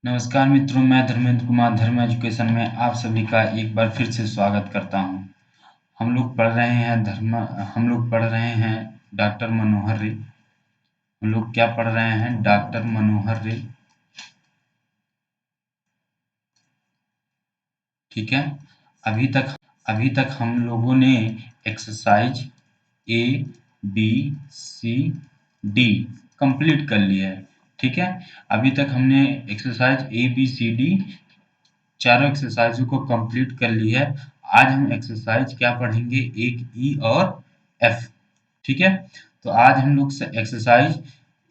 नमस्कार मित्रों, मैं धर्मेंद्र कुमार धर्म एजुकेशन में आप सभी का एक बार फिर से स्वागत करता हूं। हम लोग पढ़ रहे हैं डॉक्टर मनोहर रे। हम लोग क्या पढ़ रहे हैं? डॉक्टर मनोहर रे। ठीक है। अभी तक हम लोगों ने exercise A B C D complete कर लिया है। ठीक है। अभी तक हमने exercise A B C D चारों एक्सरसाइजों को कंप्लीट कर ली है। आज हम एक्सरसाइज क्या पढ़ेंगे? एक ई और एफ। ठीक है। तो आज हम लोग एक्सरसाइज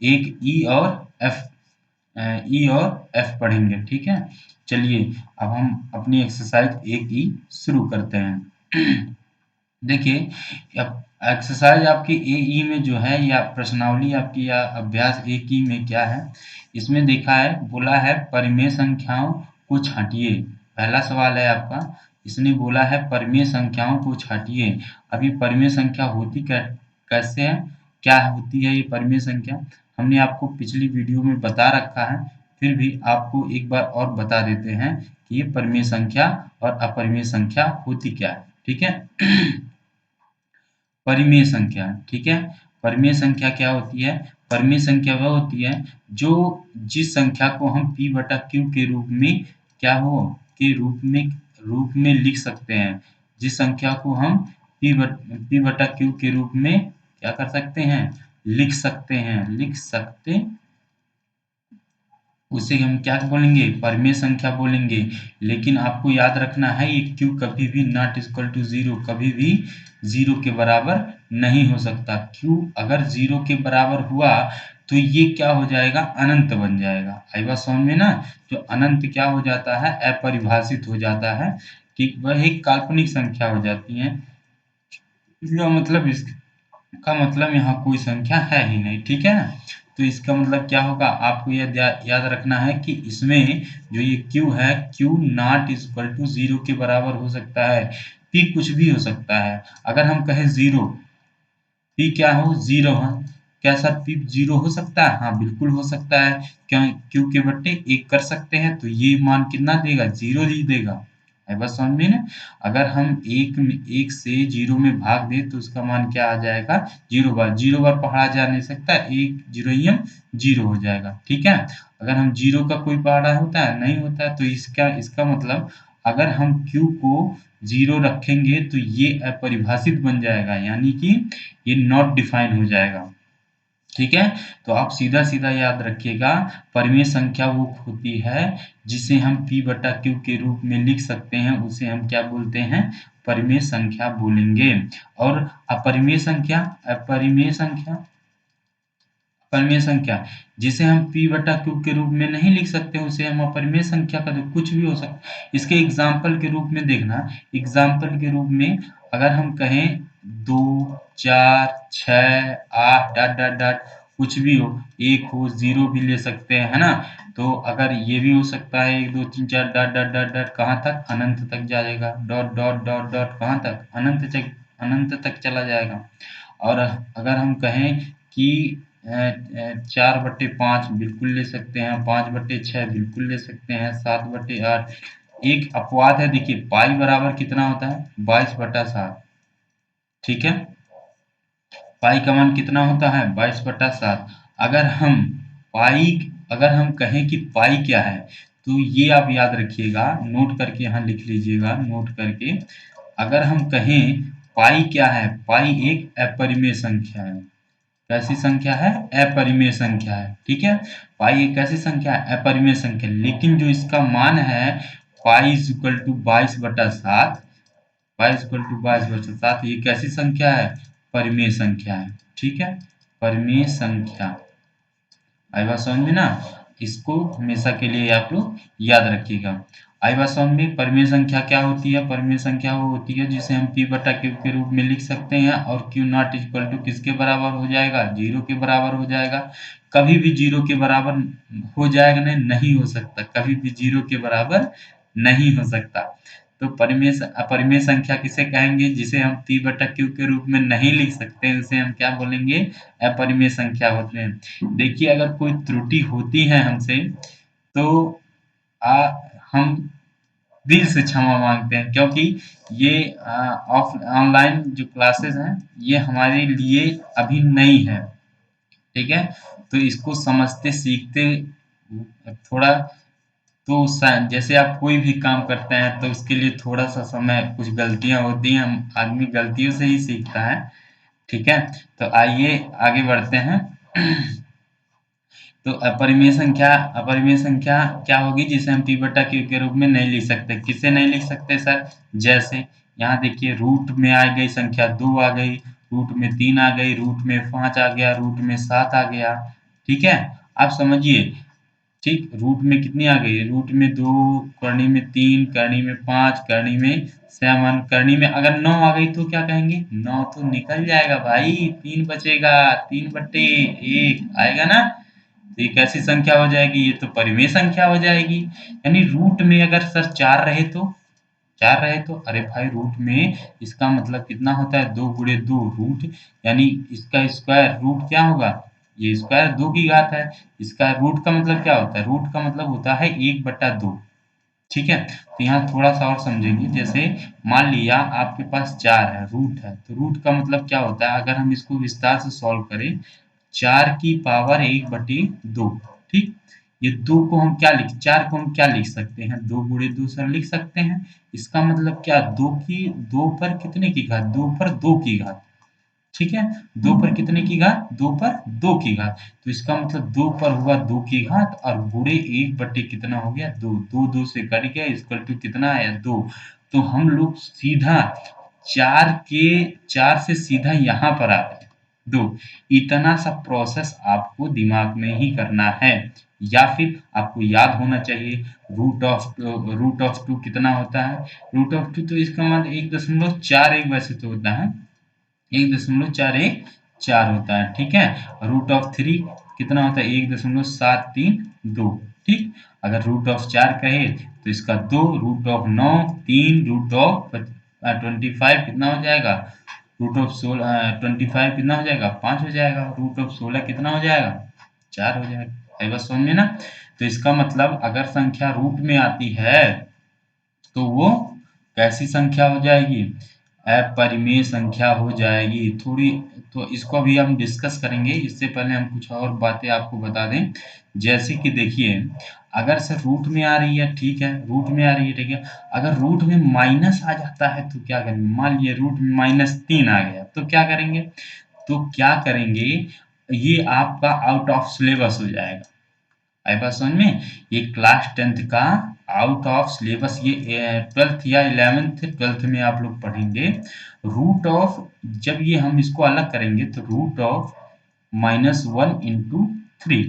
एक ई और एफ पढ़ेंगे। ठीक है। चलिए, अब हम अपनी एक्सरसाइज एक ई शुरू करते हैं। देखिए, अब एक्सरसाइज आपकी ए ई में जो है, या प्रश्नावली आपकी, या अभ्यास एक ई में क्या है, इसमें देखा है, बोला है परिमेय संख्याओं को छांटिए। पहला सवाल है आपका, इसने बोला है परिमेय संख्याओं को छांटिए। अब ये परिमेय संख्या होती कैसे है, क्या होती है ये परिमेय संख्या? हमने आपको पिछली वीडियो में बता रखा है, फिर भी आपको एक बार और बता देते हैं कि ये परिमेय संख्या और अपरिमेय संख्या होती क्या है। ठीक है। परिमेय संख्या। ठीक है। परिमेय संख्या क्या होती है? परिमेय संख्या वह होती है जो जिस संख्या को हम p बटा q के रूप में क्या हो के रूप में लिख सकते हैं। जिस संख्या को हम p बटा q के रूप में क्या कर सकते हैं? लिख सकते, उसे हम क्या बोलेंगे? परिमेय संख्या बोलेंगे। लेकिन आपको याद रखना है, ये q कभी भी नॉट इक्वल टू जीरो, कभी भी जीरो के बराबर नहीं हो सकता। q अगर जीरो के बराबर हुआ तो ये क्या हो जाएगा? अनंत बन जाएगा। आई बात समझ में ना? जो अनंत क्या हो जाता है? अपरिभाषित हो जाता है। ठीक, वह एक काल्पनिक संख्या हो जाती है। इसका मतलब यहाँ कोई संख्या है ही नहीं। ठीक है ना? तो इसका मतलब क्या होगा? आपको यह याद रखना है कि इसमें जो ये q है, q not equal to zero के बराबर हो सकता है। p कुछ भी हो सकता है। अगर हम कहें जीरो, p क्या हो? जीरो है। क्या सर p जीरो हो सकता है? हाँ, बिल्कुल हो सकता है। क्या q के बट्टे एक कर सकते हैं, तो ये मान कितना देगा? जीरो ही देगा। है बस समझ में ना? अगर हम एक से जीरो में भाग दे तो उसका मान क्या आ जाएगा? जीरो बार पढ़ा जा नहीं सकता, एक जीरो जीरो हो जाएगा। ठीक है। अगर हम जीरो का कोई पहाड़ा होता है? नहीं होता है। तो इसका मतलब अगर हम q को जीरो रखेंगे तो ये अपरिभाषित बन जाएगा, यानी कि ये नॉट डिफाइन हो जाएगा। ठीक है। तो आप सीधा सीधा याद रखिएगा, परिमेय संख्या वो होती है जिसे हम p बटा q के रूप में लिख सकते हैं, उसे हम क्या बोलते हैं? परिमेय संख्या बोलेंगे। और अपरिमेय संख्या परिमेय संख्या जिसे हम p बटा q के रूप में नहीं लिख सकते, उसे हम अपरिमेय संख्या का, तो कुछ भी हो सकता है। इसके एग्जाम्पल के रूप में देखना, एग्जाम्पल के रूप में अगर हम कहें 2, 4, 6, 8 डॉट डॉट डॉट, कुछ भी हो, एक हो, जीरो भी ले सकते हैं, है ना? तो अगर ये भी हो सकता है 1 2 3 4 डॉट डॉट डॉट डॉट, कहाँ तक? अनंत तक जाएगा। डॉट डॉट डॉट डॉट कहाँ तक? अनंत तक चला जाएगा। और अगर हम कहें कि 4/5 बिल्कुल ले सकते हैं, 5/6 बिल्कुल ले सकते हैं, 7/8। एक अपवाद है, देखिए पाई बराबर कितना होता है? 22/7। ठीक है। पाई का मान कितना होता है? 22/7। अगर हम पाई अगर हम कहें कि पाई क्या है, तो ये आप याद रखिएगा, नोट करके यहाँ लिख लीजिएगा, नोट करके। अगर हम कहें पाई क्या है, पाई एक अपरिमेय संख्या है। कैसी संख्या है? अपरिमेय संख्या है। ठीक है। पाई एक कैसी संख्या है? अपरिमेय संख्या। लेकिन जो इसका मान है पाई इज इक्वल टू 22/7, 22/7, ये कैसी संख्या है? परिमेय संख्या है। ठीक है। परिमेय संख्या। आई बात समझ में ना? इसको हमेशा के लिए आप लोग याद रखिएगा। आई बात समझ में? परिमेय संख्या क्या होती है? परिमेय संख्या वो होती है जिसे हम p बटा q के रूप में लिख सकते हैं, और q नॉट इक्वल टू किसके बराबर हो जाएगा? जीरो के बराबर हो जाएगा। कभी भी जीरो के बराबर हो जाएगा? नहीं हो सकता, कभी भी जीरो के बराबर नहीं हो सकता। तो अपरिमेय संख्या किसे कहेंगे? जिसे हम p बटा q के रूप में नहीं लिख सकते, उसे हम क्या बोलेंगे? अपरिमेय संख्या होते हैं। देखिए, अगर कोई त्रुटि होती है हमसे, तो हम दिल से क्षमा मांगते हैं, क्योंकि ये ऑफ ऑनलाइन जो क्लासेस हैं ये हमारे लिए अभी नई है। ठीक है, तो इसको समझते सीखते थोड़ा, तो जैसे आप कोई भी काम करते हैं तो उसके लिए थोड़ा सा समय, कुछ गलतियां होती हैं, हम आदमी गलतियों से ही सीखता है। ठीक है, तो आइए आगे बढ़ते हैं। तो अपरिमेय संख्या क्या होगी जिसे हम p बटा q के रूप में नहीं लिख सकते? किसे नहीं लिख सकते सर? जैसे यहाँ देखिए, रूट में आ गई संख्या 2 आ गई, रूट में 3 आ गई, रूट में 5 आ गया, रूट में 7 आ गया। ठीक है, आप समझिए। ठीक, रूट में कितनी आ गई? रूट में 2, करनी में 3, करनी में 5, करनी में 7, करनी में अगर 9 आ गई तो क्या कहेंगे? 9 तो निकल जाएगा भाई, 3 बचेगा, 3/1 आएगा ना। तो ये कैसी संख्या हो जाएगी? ये तो परिमेय संख्या हो जाएगी। यानी रूट में अगर सर 4 रहे तो, 4 रहे तो, अरे भाई रूट में इसका मतलब कितना होता है? 2 गुणे 2 रूट, यानी इसका स्क्वायर रूट क्या होगा? ये स्क्वायर 2 की घात है। इसका रूट का मतलब क्या होता है? रूट का मतलब होता है 1/2। ठीक है, तो यहाँ थोड़ा सा और समझेंगे। जैसे मान लिया आपके पास 4 है, रूट है, तो रूट का मतलब क्या होता है? अगर हम इसको विस्तार से सॉल्व करें, 4 की पावर 1/2। ठीक, ये 2 को हम क्या लिख 4 को हम क्या लिख सकते हैं? 2 गुणे 2 सर लिख सकते हैं। इसका मतलब क्या? 2 पर कितने की घात? 2 पर 2 की घात। ठीक है, 2 पर कितने की घात? 2 पर 2 की घात। तो इसका मतलब 2 पर हुआ 2 की घात और गुणे 1 बटे कितना हो गया? 2। 2 2 से कट गया, इक्वल टू कितना आया? 2। तो हम लोग सीधा 4 से सीधा यहाँ पर आ गए 2। इतना सा प्रोसेस आपको दिमाग में ही करना है, या फिर आपको याद होना चाहिए। रूट ऑफ 2 कितना होता है? रूट ऑफ 2 तो इसका मतलब 1.41 वैसे तो होता है, 1.414 होता है। ठीक है, रूट ऑफ 3 कितना होता है? 1.732। ठीक, अगर रूट ऑफ 4 कहे तो इसका 2, रूट ऑफ 9 3, रूट ऑफ 25 कितना हो जाएगा? रूट ऑफ 25 कितना हो जाएगा? 5 हो जाएगा। रूट ऑफ 16 कितना हो जाएगा? 4 हो जाएगा। है बात समझ में ना? तो इसका मतलब अगर संख्या रूट में आती है तो वो कैसी संख्या हो जाएगी? अपरिमेय संख्या हो जाएगी। थोड़ी, तो इसको भी हम डिस्कस करेंगे। इससे पहले हम कुछ और बातें आपको बता दें। जैसे कि देखिए, अगर सर रूट में आ रही है, ठीक है, रूट में आ रही है, ठीक है, अगर रूट में माइनस आ जाता है तो क्या करेंगे? मान लीजिए रूट में -3 आ गया तो क्या करेंगे? तो क्या करेंगे, ये आपका आउट ऑफ सिलेबस हो जाएगा। आई बात समझ में? ये क्लास 10th का आउट ऑफ सिलेबस, ये 12th या 11th 12th में आप लोग पढ़ेंगे। रूट ऑफ, जब ये हम इसको अलग करेंगे तो रूट ऑफ -1 × 3,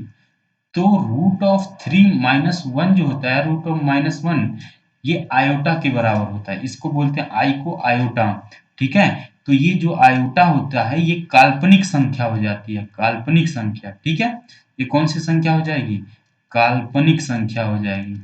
तो रूट ऑफ 3 - 1 जो होता है, रूट ऑफ -1, ये आयोटा के बराबर होता है। इसको बोलते हैं आई को आयोटा। ठीक है, तो ये जो आयोटा होता है ये काल्पनिक संख्या हो जाती है, काल्पनिक संख्या। ठीक है, ये कौन सी संख्या हो जाएगी? काल्पनिक संख्या हो जाएगी।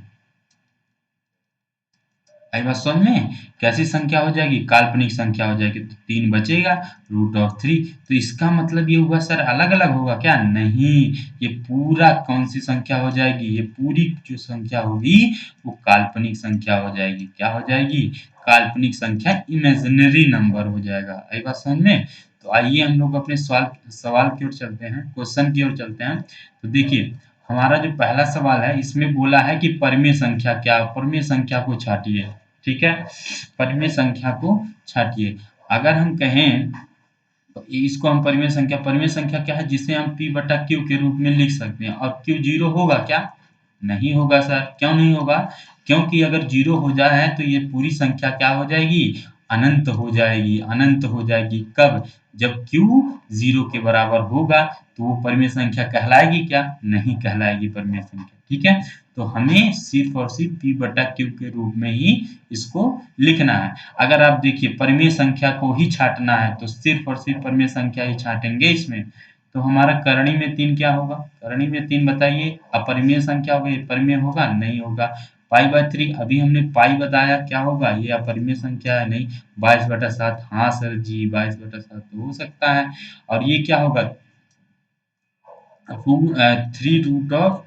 आई बात समझ में? कैसी संख्या हो जाएगी? काल्पनिक संख्या हो जाएगी। तो 3 बचेगा, रूट ऑफ 3। तो इसका मतलब ये हुआ सर अलग अलग होगा क्या? नहीं, ये पूरा कौन सी संख्या हो जाएगी? ये पूरी जो संख्या होगी वो काल्पनिक संख्या हो जाएगी। क्या हो जाएगी? काल्पनिक संख्या, इमेजिनरी नंबर हो जाएगा। आई बात समझ में? तो आइए हम लोग अपने सवाल सवाल की ओर चलते हैं, क्वेश्चन की ओर चलते हैं। तो देखिए, हमारा जो पहला सवाल है इसमें बोला है कि परिमेय संख्या क्या? परिमेय संख्या को छाटिए। ठीक है, परिमेय संख्या को छाटिए। अगर हम कहें तो इसको हम परिमेय संख्या क्या है? जिसे हम p बटा q के रूप में लिख सकते हैं। और q जीरो होगा क्या? नहीं होगा सर। क्यों नहीं होगा? क्योंकि अगर जीरो हो जाए तो ये पूरी संख्या क्या हो जाएगी? अनंत हो जाएगी, अनंत हो जाएगी। कब? जब q 0 के बराबर होगा तो वो परिमेय संख्या कहलाएगी क्या? नहीं कहलाएगी परिमेय संख्या। ठीक है, तो हमें सिर्फ और सिर्फ p बटा q के रूप में ही इसको लिखना है। अगर आप देखिए परिमेय संख्या को ही छाटना है तो सिर्फ और सिर्फ परिमेय संख्या ही छाटेंगे इसमें, तो हमारा करणी में 3 क्या होगा? करणी में 3 बताइए। अपरिमेय संख्या होगा, ये परिमेय होगा? नहीं होगा। पाई/3 अभी हमने पाई बताया, क्या होगा? ये अपरिमेय संख्या है, नहीं। 22/7, हाँ सर जी 22/7 तो हो सकता है। और ये क्या होगा? 3 रूट ऑफ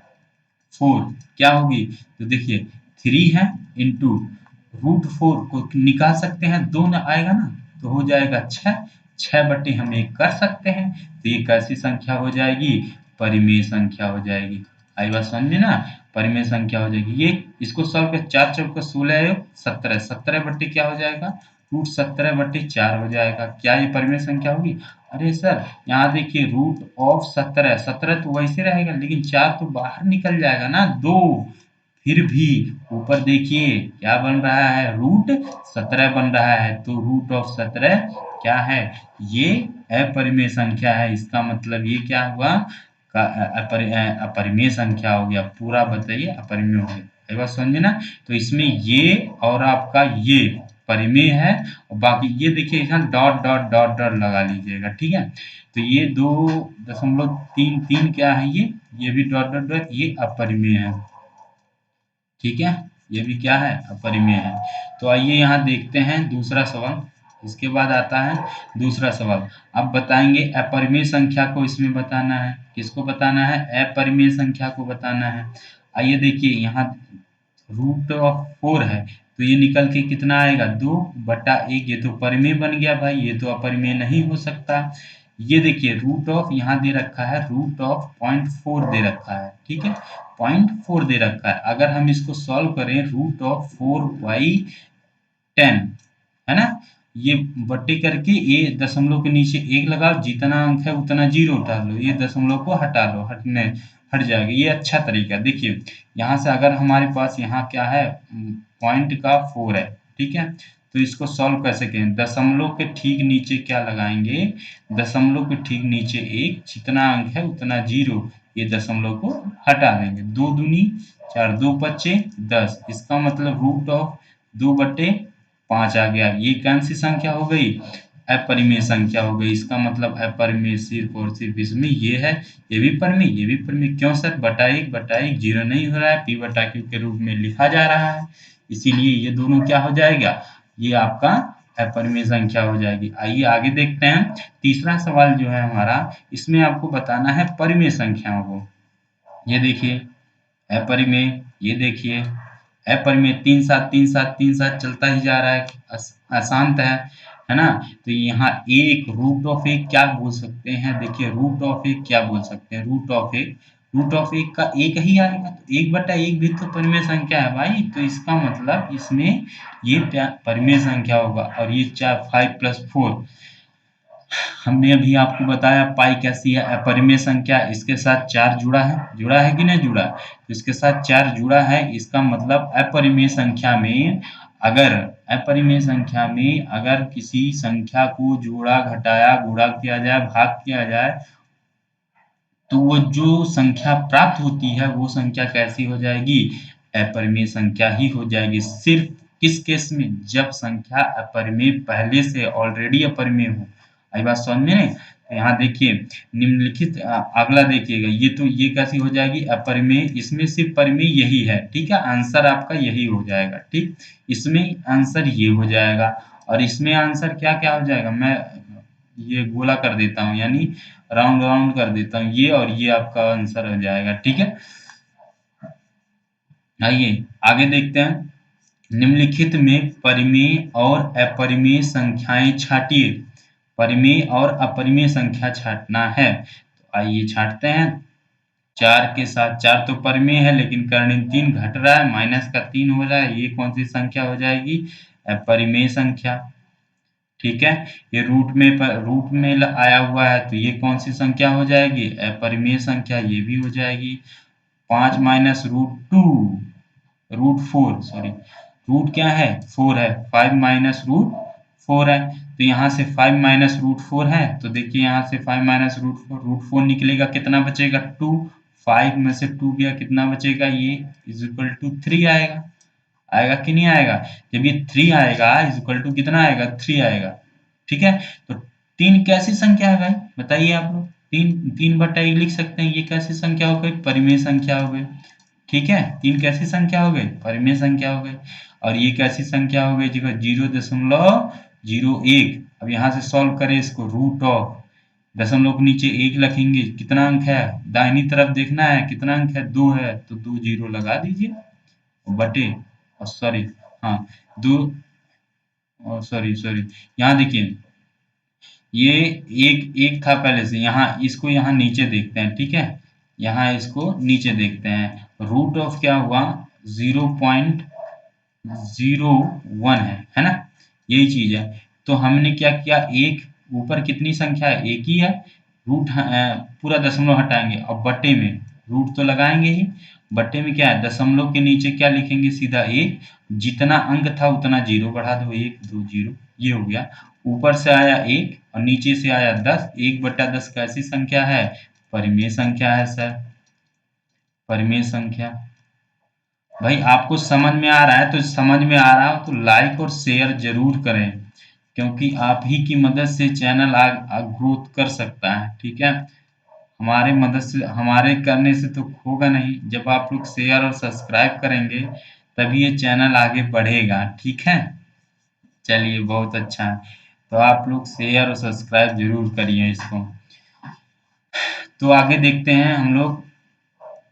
4 क्या होगी? तो देखिए 3 है इंटू √4 को निकाल सकते हैं, 2 न आएगा ना, तो हो जाएगा 6, 6 बटे हम 1 कर सकते हैं, तो ये कैसी संख्या हो जाएगी, परिमेय संख्या हो जाएगी। आई बात समझ में ना, परिमेय संख्या हो जाएगी। ये इसको सॉल्व कर, 4 चौका 16 17, 17 बटे क्या हो जाएगा, √17/4 हो जाएगा। क्या ये परिमेय संख्या होगी? अरे सर यहाँ देखिए √17, 17 तो वैसे रहेगा लेकिन 4 तो बाहर निकल जाएगा ना, 2, फिर भी ऊपर देखिए क्या बन रहा है, √17 बन रहा है, तो √17 क्या है, ये अपरिमेय संख्या है। इसका मतलब ये क्या हुआ, अपरिमेय संख्या हो गया। पूरा बताइए अपरिमेय हो गया। एक बात समझे ना, तो इसमें ये और आपका ये परिमेय है, और बाकी ये देखिए यहाँ डॉट डॉट डॉट डॉट लगा लीजिएगा, ठीक है। तो ये 2.33 क्या है, ये भी डॉट डॉट डॉट, ये अपरिमेय है, ठीक है, ये भी क्या है, अपरिमेय है। तो आइए यहाँ देखते हैं दूसरा सवाल। इसके बाद आता है दूसरा सवाल। अब बताएंगे अपरिमेय संख्या को इसमें बताना है, किसको बताना है, अपरिमेय संख्या को बताना है। आइए देखिए यहाँ √4 है, तो ये निकल के कितना आएगा, 2/1, ये तो परिमेय बन गया भाई, ये तो अपरिमेय नहीं हो सकता। ये देखिए रूट ऑफ यहाँ दे रखा है, √0.4 दे रखा है, ठीक है, 0.4 दे रखा है। अगर हम इसको सॉल्व करें, √4/10 है ना, ये बट्टे करके ये दशमलव के नीचे 1 लगाओ, जितना अंक है उतना 0 उठा लो, ये दशमलव को हटा लो, हट जाएगा। ये अच्छा तरीका। देखिए यहाँ से अगर हमारे पास यहाँ क्या है, पॉइंट का 4 है, ठीक है, तो इसको सॉल्व कैसे करें, दशमलव के ठीक नीचे क्या लगाएंगे, दशमलव के ठीक नीचे 1, जितना अंक है उतना 0, ये दशमलव को हटा देंगे, 2 दूनी 4, 2 पच्चे 10, इसका मतलब √2/5 आ गया। ये कौन सी संख्या हो गई, अपरिमेय संख्या हो गई। इसका मतलब अपरिमेय सिर्फ और सिर्फ इसमें ये है, ये भी परिमेय, ये भी परिमेय। क्यों सर, बटा एक 0 नहीं हो रहा है, p/q के रूप में लिखा जा रहा है, इसीलिए ये दोनों क्या हो जाएगा, ये आपका अपरिमेय संख्या हो जाएगी। आइए आगे देखते हैं। तीसरा सवाल जो है हमारा, इसमें आपको बताना है परिमेय संख्याओं को। ये देखिए अपरिमेय, ये देखिए अपरिमेय, 3 7 3 7 3 7 चलता ही जा रहा है, अशांत है ना। तो यहाँ √1 क्या बोल सकते हैं, देखिए √1 क्या बोल सकते हैं, √1 का एक ही आएगा, तो 1/1 भी तो परिमेय संख्या है भाई, तो इसका मतलब इसमें ये परिमेय संख्या होगा। और ये 4 5 + 4 हमने अभी आपको बताया, पाई कैसी है, अपरिमेय संख्या, इसके साथ 4 जुड़ा है कि नहीं जुड़ा, तो इसके साथ 4 जुड़ा है, इसका मतलब अपरिमेय संख्या में अगर किसी संख्या को जोड़ा घटाया गुणा किया जाए भाग किया जाए, तो वो जो संख्या प्राप्त होती है वो संख्या कैसी हो जाएगी, अपरिमेय संख्या ही हो जाएगी। सिर्फ किस केस में, जब संख्या अपरिमेय पहले से ऑलरेडी अपरिमेय हो। आई बात समझ में। तो यहाँ देखिए निम्नलिखित अगला देखिएगा, ये कैसी हो जाएगी, अपरिमेय, इसमें सिर्फ परिमेय यही है, ठीक है, आंसर आपका यही हो जाएगा, ठीक, इसमें आंसर ये हो जाएगा, और इसमें आंसर क्या क्या हो जाएगा, मैं ये गोला कर देता हूँ, यानी राउंड राउंड कर देता हूँ, ये और ये आपका आंसर हो जाएगा, ठीक है। आइए आगे देखते हैं। निम्नलिखित में परिमेय और अपरिमेय संख्याएं छाटिए। परिमेय और अपरिमेय संख्या छाटना है, तो आइए छाटते हैं। 4 के साथ 4 तो परिमेय है, लेकिन कर्णिम 3 घट रहा है, -3 हो रहा है, ये कौन सी संख्या हो जाएगी, अपरिमेय संख्या, ठीक है। ये रूट में आया हुआ है, तो ये कौन सी संख्या हो जाएगी, अपरिमेय संख्या, ये भी हो जाएगी। 5 - √4, सॉरी, रूट क्या है, 4 है, 5 - √4 है, तो यहाँ से 5 - √4 है, तो देखिए यहाँ से 5 - √4 निकलेगा, कितना बचेगा, 2, 5 में से 2 गया, कितना बचेगा, ये = 3 आएगा, आएगा कि नहीं आएगा, जब ये 3 आएगा कितना आएगा, 3 आएगा, ठीक है। तो 3 कैसी संख्या है भाई, बताइए आप लोग, 3/1 लिख सकते हैं, ये कैसी संख्या हो गई, परिमेय संख्या हो गई, ठीक है। 3 कैसी संख्या हो गई, परिमेय संख्या हो गई। और ये कैसी संख्या हो गई, देखो 0.01। अब यहाँ से सॉल्व करें इसको, रूट ऑफ, दशमलव के नीचे 1 रखेंगे, कितना अंक है, दाहिनी तरफ देखना है, कितना अंक है, 2 है, तो 2 0 लगा दीजिए, बटे सॉरी, हाँ, दो, सॉरी सॉरी, यहाँ देखिए, ये एक एक था पहले से, यहाँ इसको यहाँ नीचे देखते हैं, ठीक है, यहाँ इसको नीचे देखते हैं, रूट ऑफ क्या हुआ, 0.01 है ना, यही चीज है। तो हमने क्या किया, एक ऊपर कितनी संख्या है, एक ही है, रूट पूरा दशमलव हटाएंगे, अब बट्टे में रूट तो लगाएंगे ही, बट्टे में क्या है, दशमलव के नीचे क्या लिखेंगे, सीधा एक, जितना अंक था उतना जीरो बढ़ा दो, एक दो जीरो, ये हो गया। ऊपर से आया एक और नीचे से आया 10, 1/10 कैसी संख्या है, परिमेय संख्या है सर, परिमेय संख्या। भाई आपको समझ में आ रहा है, तो समझ में आ रहा हो तो लाइक और शेयर जरूर करें, क्योंकि आप ही की मदद से चैनल ग्रोथ कर सकता है, ठीक है। हमारे मदद से, हमारे करने से तो होगा नहीं, जब आप लोग शेयर और सब्सक्राइब करेंगे तभी ये चैनल आगे बढ़ेगा, ठीक है। चलिए बहुत अच्छा है, तो आप लोग शेयर और सब्सक्राइब जरूर करिए इसको। तो आगे देखते हैं हम लोग,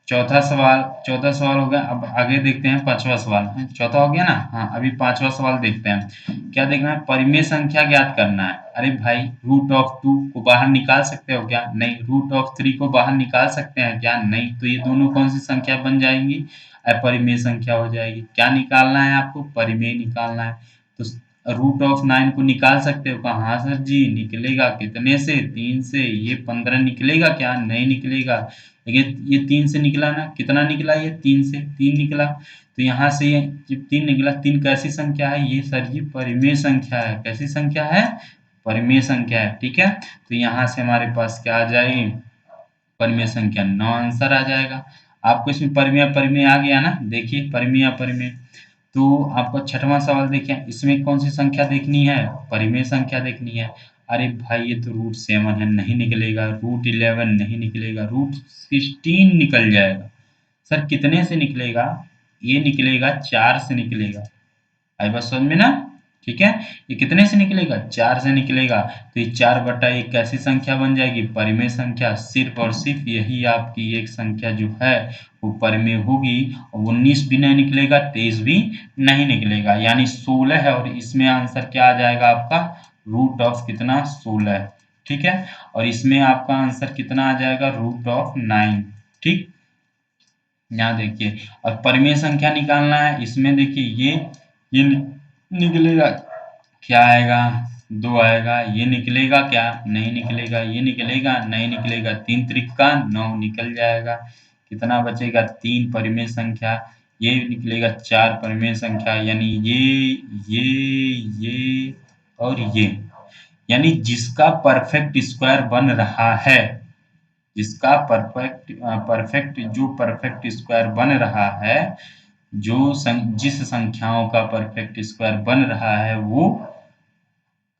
चौथा सवाल हो गया। अब आगे देखते हैं पांचवा सवाल, चौथा हो गया ना, हाँ, अभी पांचवा सवाल देखते हैं। क्या देखना है, परिमेय संख्या ज्ञात करना है। अरे भाई, रूट ऑफ 2 को बाहर निकाल सकते हो क्या, नहीं। रूट ऑफ 3 को बाहर निकाल सकते हैं क्या, नहीं। तो ये दोनों कौन सी संख्या बन जाएंगी, अपरिमेय संख्या हो जाएगी। क्या निकालना है आपको, परिमेय निकालना है। तो रूट ऑफ 9 को निकाल सकते हो कहा, हाँ सर जी निकलेगा, कितने से, 3 से। ये 15 निकलेगा क्या, नहीं निकलेगा। लेकिन ये 3 से निकला ना, कितना निकला, ये 3 से 3 निकला। तो यहाँ से ये जब 3 निकला, 3 कैसी संख्या है, ये सर जी परिमेय संख्या है। कैसी संख्या है, परिमेय संख्या है, ठीक है। तो यहाँ से हमारे पास क्या आ जाएगी, परिमेय संख्या 9 आंसर आ जाएगा। आपको इसमें परिमेय परिमेय आ गया ना, देखिए परिमेय अपरिमेय। तो आपको छठवां सवाल देखिए, इसमें कौन सी संख्या देखनी है, परिमेय संख्या देखनी है। अरे भाई ये तो रूट 7 है, नहीं निकलेगा। रूट 11 नहीं निकलेगा। रूट 16 निकल जाएगा। सर कितने से निकलेगा, ये निकलेगा 4 से निकलेगा। आई बात समझ में ना, ठीक है। ये कितने से निकलेगा, 4 से निकलेगा। तो ये 4/1 कैसी संख्या बन जाएगी, परिमेय संख्या। सिर्फ और सिर्फ यही आपकी एक संख्या जो है वो परिमेय होगी। और 19 भी नहीं निकलेगा, 23 भी नहीं निकलेगा, यानी 16 है। और इसमें आंसर क्या आ जाएगा आपका, रूट ऑफ कितना, 16, ठीक है। और इसमें आपका आंसर कितना आ जाएगा, रूट ऑफ 9, ठीक। यहाँ देखिए, और परिमेय संख्या निकालना है, इसमें देखिए ये निकलेगा, क्या आएगा, 2 आएगा। ये निकलेगा क्या, नहीं निकलेगा। ये निकलेगा, नहीं निकलेगा। 3 त्रिक का 9 निकल जाएगा। कितना बचेगा, 3 परिमेय संख्या। ये निकलेगा 4 परिमेय संख्या, यानी ये और ये, यानी जिसका परफेक्ट स्क्वायर बन रहा है, जिसका परफेक्ट जो परफेक्ट स्क्वायर बन रहा है, जिस संख्याओं का परफेक्ट स्क्वायर बन रहा है वो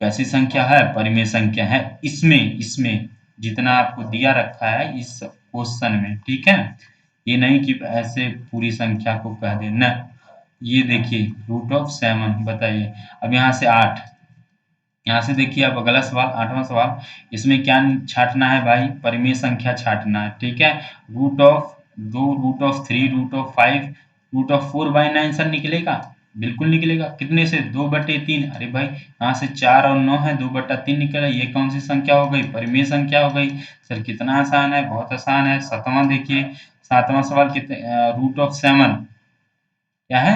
कैसी संख्या है, परिमेय संख्या है। इसमें इसमें जितना आपको दिया रखा है इस क्वेश्चन में, ठीक है। ये नहीं कि ऐसे पूरी संख्या को कह दे न। ये देखिए रूट ऑफ 7, बताइए। अब यहाँ से 8, यहाँ से देखिए अब अगला सवाल, आठवां सवाल। इसमें क्या छाटना है भाई, परिमेय संख्या छाटना है, ठीक है। Root of 2, root of 3, root of 5, root of 4/9 sir निकलेगा, बिल्कुल निकलेगा। कितने से, 2/3। अरे भाई यहाँ से 4 और 9 है, 2/3 निकला। ये कौन सी संख्या हो गई, परिमेय संख्या हो गई। सर कितना आसान है, बहुत आसान है। सातवां देखिए, सातवां सवाल, कितने, रूट ऑफ 7 क्या है,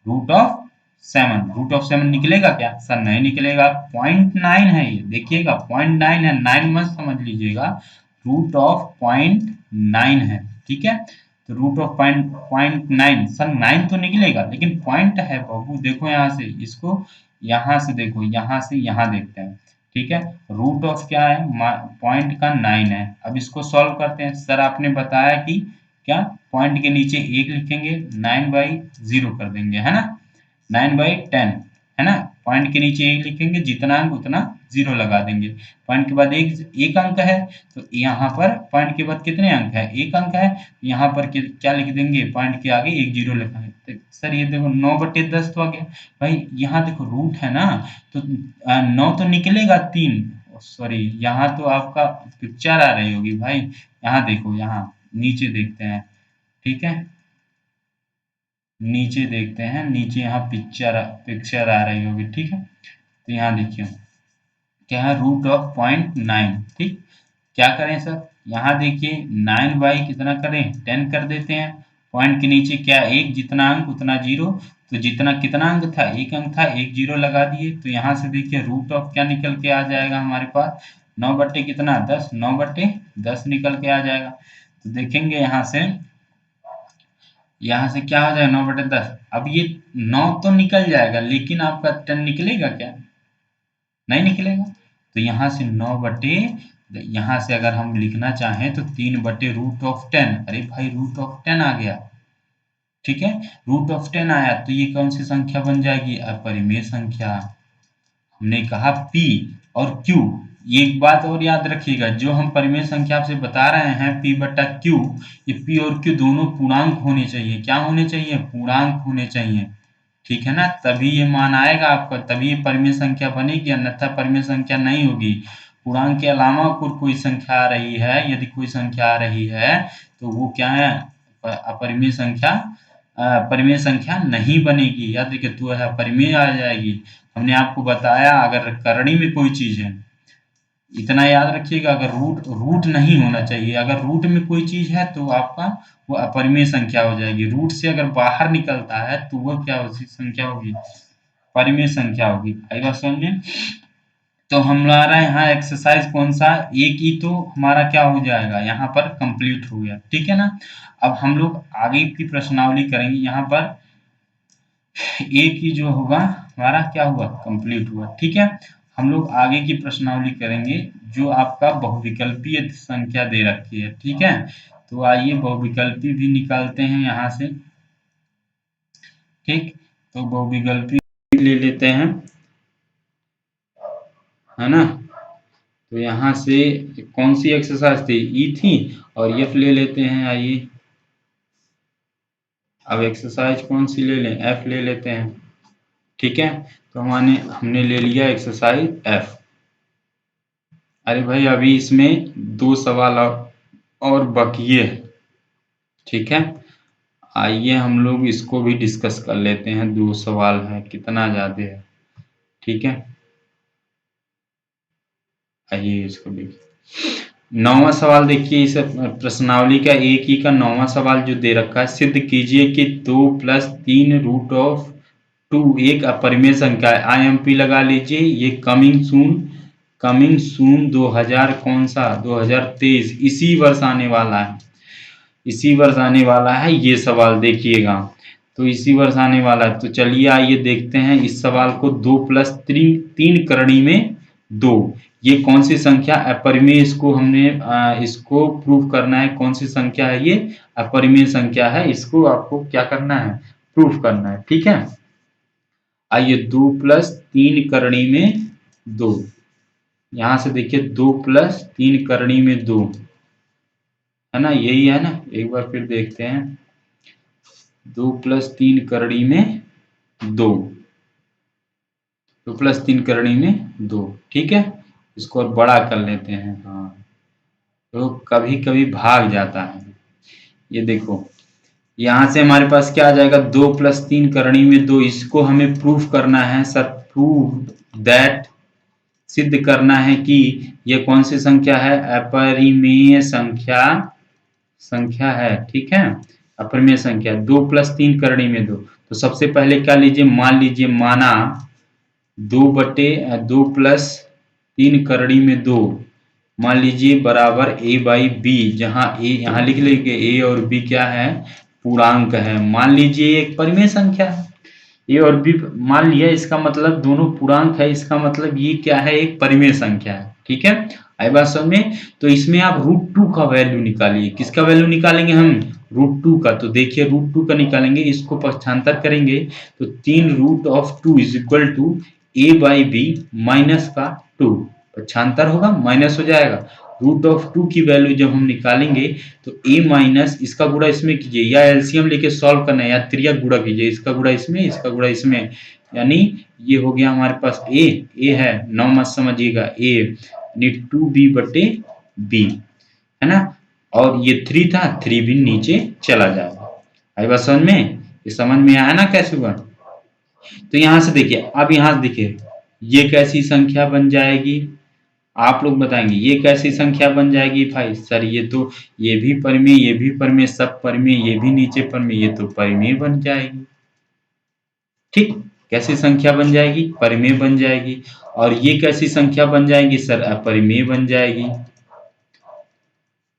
रूट ऑफ 7 निकलेगा क्या, सर नहीं निकलेगा। 0.9 है, ये देखिएगा 0.9 है, 9 मत समझ लीजिएगा, रूट ऑफ 0.9 है, ठीक है। तो रूट ऑफ 0.9, सर 9 तो निकलेगा, लेकिन पॉइंट है बाबू, देखो यहाँ से इसको, यहाँ से देखो, यहाँ से यहाँ देखते हैं, ठीक है। रूट ऑफ क्या है, पॉइंट का 9 है। अब इसको सॉल्व करते हैं। सर आपने बताया कि क्या, पॉइंट के नीचे 1 लिखेंगे, 9/0 कर देंगे, है ना, 9/10, है ना। पॉइंट के नीचे 1 लिखेंगे, जितना अंक उतना 0 लगा देंगे। पॉइंट के बाद एक अंक है, तो यहाँ पर पॉइंट के बाद कितने अंक है, 1 अंक है। यहाँ पर क्या लिख देंगे, पॉइंट के आगे 1 0 लिखा है। तो सर ये देखो 9/10 तो आ गया। भाई यहाँ देखो रूट है ना, तो 9 तो निकलेगा 3, सॉरी यहाँ तो आपका पिक्चर आ रही होगी भाई, यहाँ देखो, यहाँ नीचे देखते हैं, ठीक है। नीचे देखते हैं, नीचे यहाँ पिक्चर आ रही होगी, ठीक है। तो यहाँ देखिए क्या है, रूट ऑफ 0.9, ठीक। क्या करें सर, यहाँ देखिए 9 बाई कितना करें, 10 कर देते हैं। पॉइंट के नीचे क्या, एक, जितना अंक उतना जीरो। तो जितना कितना अंक था, एक अंक था, एक जीरो लगा दिए। तो यहाँ से देखिए रूट ऑफ क्या निकल के आ जाएगा हमारे पास, 9 बट्टे कितना, 10, 9 बट्टे 10 निकल के आ जाएगा। तो देखेंगे यहाँ से क्या हो जाएगा, 9/10। अब ये 9 तो निकल जाएगा, लेकिन आपका 10 निकलेगा क्या, नहीं निकलेगा। तो यहाँ से 9 बटे, यहाँ से अगर हम लिखना चाहें तो 3/√10। अरे भाई √10 आ गया, ठीक है। √10 आया तो ये कौन सी संख्या बन जाएगी, अपरिमेय संख्या। हमने कहा P और Q। ये एक बात और याद रखिएगा, जो हम परिमेय संख्या से बता रहे हैं P/Q, ये P और Q दोनों पूर्णांक होने चाहिए। क्या होने चाहिए, पूर्णांक होने चाहिए, ठीक है ना। तभी ये मान आएगा आपका, तभी ये परिमेय संख्या बनेगी, अन्यथा परिमेय संख्या नहीं होगी। पूर्णांक के अलावा कोई संख्या आ रही है, यदि कोई संख्या आ रही है तो वो क्या है, अपरिमेय संख्या, परिमेय संख्या नहीं बनेगी। याद रखिए, तो है परिमेय आ जाएगी। हमने आपको बताया अगर करणी में कोई चीज है, इतना याद रखिएगा, अगर रूट रूट नहीं होना चाहिए। अगर रूट में कोई चीज है तो आपका वो अपरिमेय संख्या हो जाएगी। रूट से अगर बाहर निकलता है तो वो क्या होगी, संख्या होगी, परिमेय संख्या होगी। आई बात समझ में। तो हमारा यहाँ एक्सरसाइज कौन सा, एक ही तो हमारा क्या हो जाएगा, यहाँ पर कंप्लीट हो गया, ठीक है ना। अब हम लोग आगे की प्रश्नावली करेंगे। यहाँ पर एक ही जो होगा हमारा क्या हुआ, कंप्लीट हुआ, ठीक है। हम लोग आगे की प्रश्नावली करेंगे, जो आपका बहुविकल्पीय संख्या दे रखी है, ठीक है। तो आइए बहुविकल्पी भी निकालते हैं यहाँ से, ठीक। तो बहुविकल्पी ले लेते हैं, है ना। तो यहाँ से कौन सी एक्सरसाइज थी, ई थी, और एफ ले लेते हैं। आइए अब एक्सरसाइज कौन सी ले लें, एफ ले लेते हैं, ठीक है। तो हमने ले लिया एक्सरसाइज एफ। अरे भाई अभी इसमें 2 सवाल और बाकी है, ठीक है। आइए हम लोग इसको भी डिस्कस कर लेते हैं। 2 सवाल है, कितना ज्यादा है, ठीक है। आइए इसको देखिए। 9वां सवाल देखिए, इस प्रश्नावली का एक ही का 9वां सवाल जो दे रखा है, सिद्ध कीजिए कि 2 + 3√2 एक अपरिमेय संख्या है। IMP लगा लीजिए। ये कमिंग सून 2000 कौन सा, 2023 इसी वर्ष आने वाला है, इसी वर्ष आने वाला है ये सवाल, देखिएगा। तो इसी वर्ष आने वाला है। तो चलिए आइए देखते हैं इस सवाल को। 2 + 3 करणी में 2, ये कौन सी संख्या अपरिमेय, इसको हमने इसको प्रूव करना है। कौन सी संख्या है ये, अपरिमेय संख्या है। इसको आपको क्या करना है, प्रूफ करना है, ठीक है। आइए 2 + 3 करणी में 2, यहां से देखिए 2 + 3 करणी में 2, है ना, यही है ना। एक बार फिर देखते हैं, 2 + 3 करणी में 2, 2 + 3 करणी में 2, ठीक है। इसको और बड़ा कर लेते हैं, हाँ। तो कभी कभी भाग जाता है, ये देखो। यहाँ से हमारे पास क्या आ जाएगा, 2 + 3 करणी में 2। इसको हमें प्रूफ करना है सर, प्रूव दैट, सिद्ध करना है कि यह कौन सी संख्या है, अपरिमेय संख्या है, ठीक है। अपरिमेय संख्या 2 + 3 करणी में 2। तो सबसे पहले क्या लीजिए, मान लीजिए, माना 2 + 3 करणी में 2, मान लीजिए बराबर a/b, जहां a यहाँ लिख लेंगे, a और b क्या है, पूर्णांक है। मान लीजिए एक परिमेय संख्या है, a और b मान लिया, इसका मतलब दोनों पूर्णांक है, इसका मतलब ये क्या है, एक परिमेय संख्या है, ठीक है। आई बात समझ में। तो इसमें आप √2 का वैल्यू निकालिए। किसका वैल्यू निकालेंगे हम, √2 का। तो देखिए √2 का निकालेंगे, इसको पक्षांतर करेंगे तो 3√2 = a/b माइनस का 2, पक्षांतर होगा, माइनस हो जाएगा। √2 की वैल्यू जब हम निकालेंगे तो a माइनस इसका गुणा इसमें कीजिए, या एलसीएम लेके सॉल्व करना है, या त्रियक गुणा कीजिए, इसका गुणा इसमें, इसका गुणा इसमें, यानी ये हो गया हमारे पास a है, 9 मत समझिएगा, a यानी 2b/b, है ना। और ये 3 था, 3 भी नीचे चला जाएगा। आई बात समझ में। ये समझ में आया ना कैसे हुआ? तो यहां से देखिए, अब यहां से देखिए ये कैसी संख्या बन जाएगी, आप लोग बताएंगे ये कैसी संख्या बन जाएगी भाई? सर ये तो ये भी परिमेय, ये भी परिमेय, सब परिमेय, ये भी नीचे परिमेय, ये तो परिमेय बन जाएगी। ठीक, कैसी संख्या बन जाएगी? परिमेय बन जाएगी। और ये कैसी संख्या बन जाएगी सर? अपरिमेय बन जाएगी।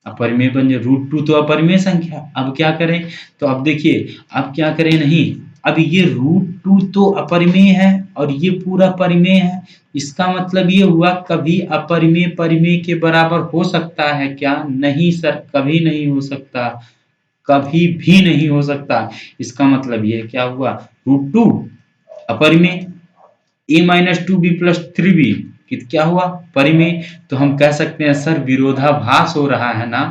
अपरिमेय बन जाए, √2 तो अपरिमेय संख्या। अब क्या करें? तो अब देखिए, अब क्या करें? नहीं, अब ये √2 तो अपरिमेय है और ये पूरा परिमेय है। इसका मतलब ये हुआ कभी अपरिमेय परिमेय के बराबर हो सकता है क्या? नहीं सर, कभी नहीं हो सकता, कभी भी नहीं हो सकता। इसका मतलब ये क्या हुआ? √2 अपरिमेय, a-2b+3b क्या हुआ? परिमेय। तो हम कह सकते हैं सर विरोधाभास हो रहा है ना,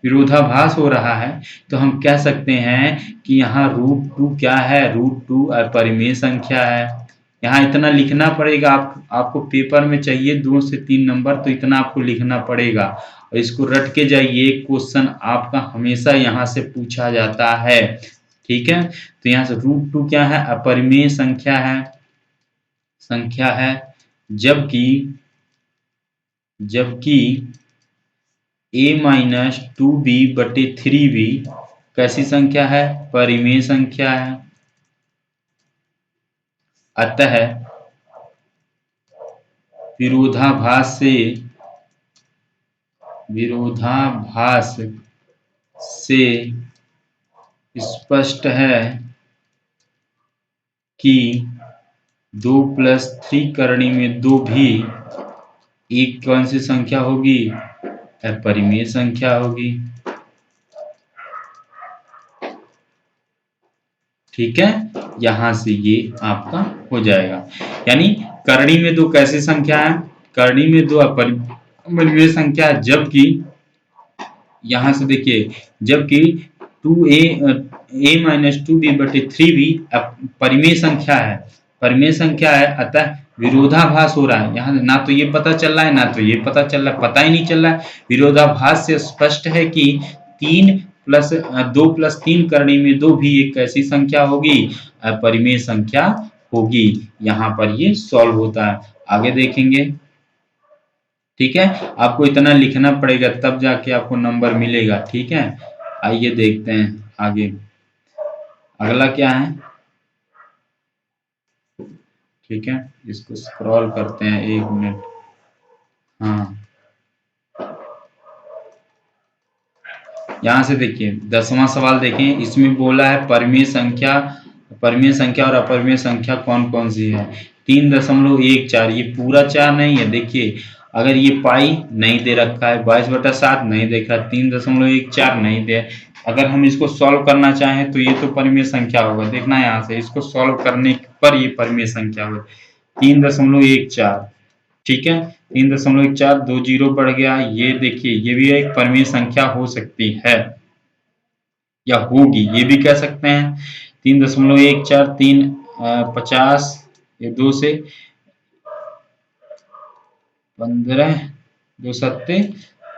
विरोधाभास हो रहा है। तो हम कह सकते हैं कि यहाँ √2 क्या है? √2 अपरिमेय संख्या है। यहाँ इतना लिखना पड़ेगा, आपको पेपर में चाहिए 2 से 3 नंबर, तो इतना आपको लिखना पड़ेगा और इसको रट के जाइए। क्वेश्चन आपका हमेशा यहाँ से पूछा जाता है, ठीक है? तो यहाँ से √2 क्या है? अपरिमेय संख्या है, जबकि a-2b/3b कैसी संख्या है? परिमेय संख्या है। अतः विरोधाभास से स्पष्ट है कि 2+3 करणी में 2 भी एक कौन सी संख्या होगी? अपरिमेय संख्या होगी। ठीक है, यहां से ये आपका हो जाएगा। यानी करणी में 2 कैसी संख्या है? करणी में 2 अपरिमेय संख्या, जबकि यहां से देखिए, जबकि a-2b/3b परिमेय संख्या है, परिमेय संख्या है। अतः विरोधाभास हो रहा है। यहाँ ना तो ये पता चल रहा है, ना तो ये पता चल रहा है, पता ही नहीं चल रहा है। विरोधाभास से स्पष्ट है कि 2+3 करणी में 2 भी एक ऐसी संख्या होगी, अपरिमेय संख्या होगी। यहाँ पर ये सॉल्व होता है, आगे देखेंगे। ठीक है, आपको इतना लिखना पड़ेगा तब जाके आपको नंबर मिलेगा। ठीक है, आइए देखते हैं आगे, अगला क्या है। ठीक है, इसको स्क्रॉल करते हैं 1 मिनट। हाँ, यहां से देखिए 10वां सवाल देखें, इसमें बोला है परिमेय संख्या और अपरिमेय संख्या कौन कौन सी है? 3.14, ये पूरा 4 नहीं है। देखिए, अगर ये पाई नहीं दे रखा है, 22/7 नहीं देखा, 3.14 नहीं दे, अगर हम इसको सॉल्व करना चाहें तो ये तो परिमेय संख्या होगा। देखना यहाँ से, इसको सॉल्व करने पर ये परिमेय संख्या होगा 3.14। ठीक है, 3.14, 2 जीरो बढ़ गया। ये देखिए, ये भी एक परिमेय संख्या हो सकती है या होगी, ये भी कह सकते हैं। 3.14, 3 50, ये 2 से 15, 2 सत्ते